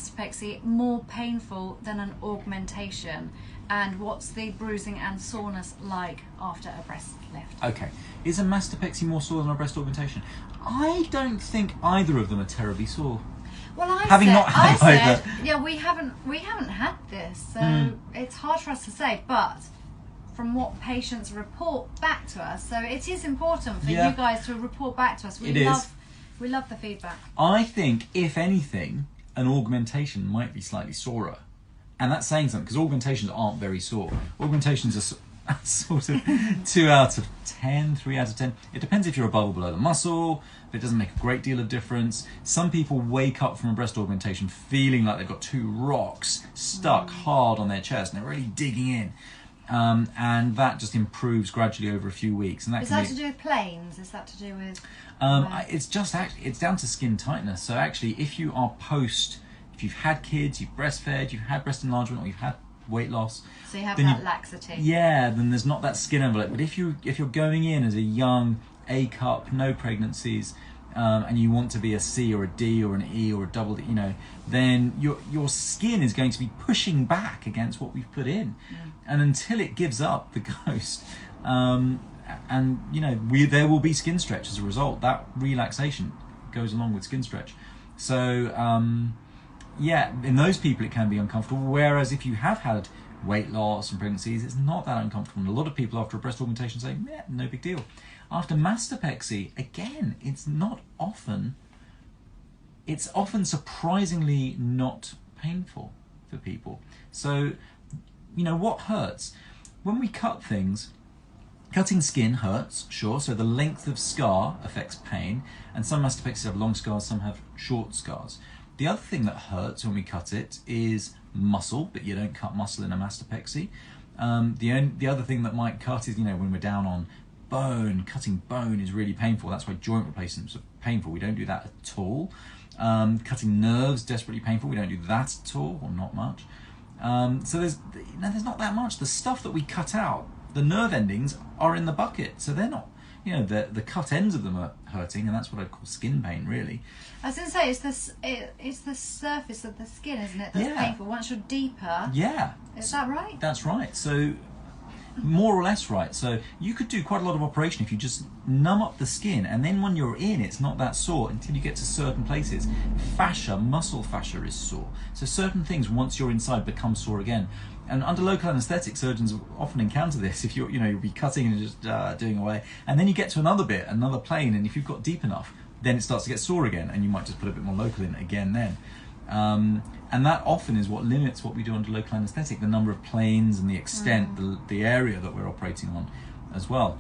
mastopexy more painful than an augmentation? And what's the bruising and soreness like after a breast lift? Okay, is a mastopexy more sore than a breast augmentation? I don't think either of them are terribly sore. Well, I said, yeah, we haven't had this, so it's hard for us to say. But from what patients report back to us, so it is important for you guys to report back to us. We love the feedback. I think, if anything, an augmentation might be slightly sorer, and that's saying something because augmentations aren't very sore. Augmentations are sort of 2 out of 10, 3 out of 10. It depends if you're above or below the muscle. It doesn't make a great deal of difference. Some people wake up from a breast augmentation feeling like they've got 2 rocks stuck hard on their chest and they're really digging in. And that just improves gradually over a few weeks. And is that to do with planes? Is that to do with? It's just it's down to skin tightness. So actually, if you are if you've had kids, you've breastfed, you've had breast enlargement, or you've had weight loss, so you have that laxity. Yeah, then there's not that skin envelope. But if you're going in as a young A cup, no pregnancies, and you want to be a C or a D or an E or a double D, then your skin is going to be pushing back against what we've put in, and until it gives up the ghost, and there will be skin stretch as a result. That relaxation goes along with skin stretch. So in those people it can be uncomfortable. Whereas if you have had weight loss and pregnancies, it's not that uncomfortable. And a lot of people after a breast augmentation say, yeah, no big deal. After mastopexy, again, it's often surprisingly not painful for people. So, what hurts? When we cut things, cutting skin hurts, sure, so the length of scar affects pain, and some mastopexies have long scars, some have short scars. The other thing that hurts when we cut it is muscle, but you don't cut muscle in a mastopexy. The other thing that might cut is, when we're down on bone, cutting bone is really painful. That's why joint replacements are painful. We don't do that at all. Cutting nerves, desperately painful. We don't do that at all, or not much. So there's not that much. The stuff that we cut out, the nerve endings are in the bucket, so they're not. The cut ends of them are hurting, and that's what I'd call skin pain, really. I was going to say, it's the surface of the skin, isn't it, that's painful. Once you're deeper. Yeah. Is that right? That's right. So, more or less right. So, you could do quite a lot of operation if you just numb up the skin, and then when you're in, it's not that sore until you get to certain places. Muscle fascia is sore. So, certain things, once you're inside, become sore again. And under local anaesthetic, surgeons often encounter this. If you'll be cutting and just doing away, and then you get to another bit, another plane, and if you've got deep enough, then it starts to get sore again, and you might just put a bit more local in again then. And that often is what limits what we do under local anaesthetic, the number of planes and the extent, the area that we're operating on as well.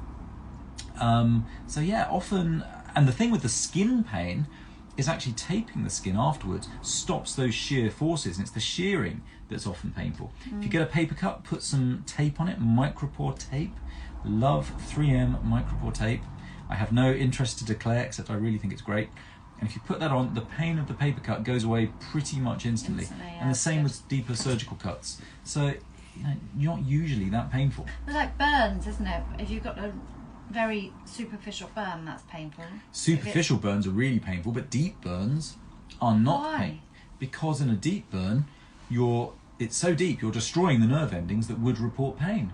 Often, and the thing with the skin pain is actually taping the skin afterwards stops those shear forces, and it's the shearing that's often painful. If you get a paper cut, put some tape on it, micropore tape. Love 3M micropore tape. I have no interest to declare, except I really think it's great. And if you put that on, the pain of the paper cut goes away pretty much instantly. And the same with deeper surgical cuts. So, not usually that painful. It's like burns, isn't it? If you've got a very superficial burn, that's painful. Superficial burns are really painful, but deep burns are not painful. Because in a deep burn, it's so deep, you're destroying the nerve endings that would report pain.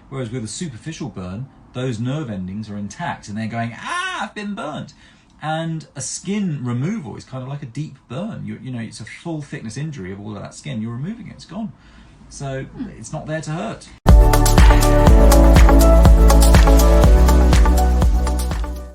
Whereas with a superficial burn, those nerve endings are intact and they're going, I've been burnt. And a skin removal is kind of like a deep burn. It's a full thickness injury of all of that skin. You're removing it, it's gone. So it's not there to hurt.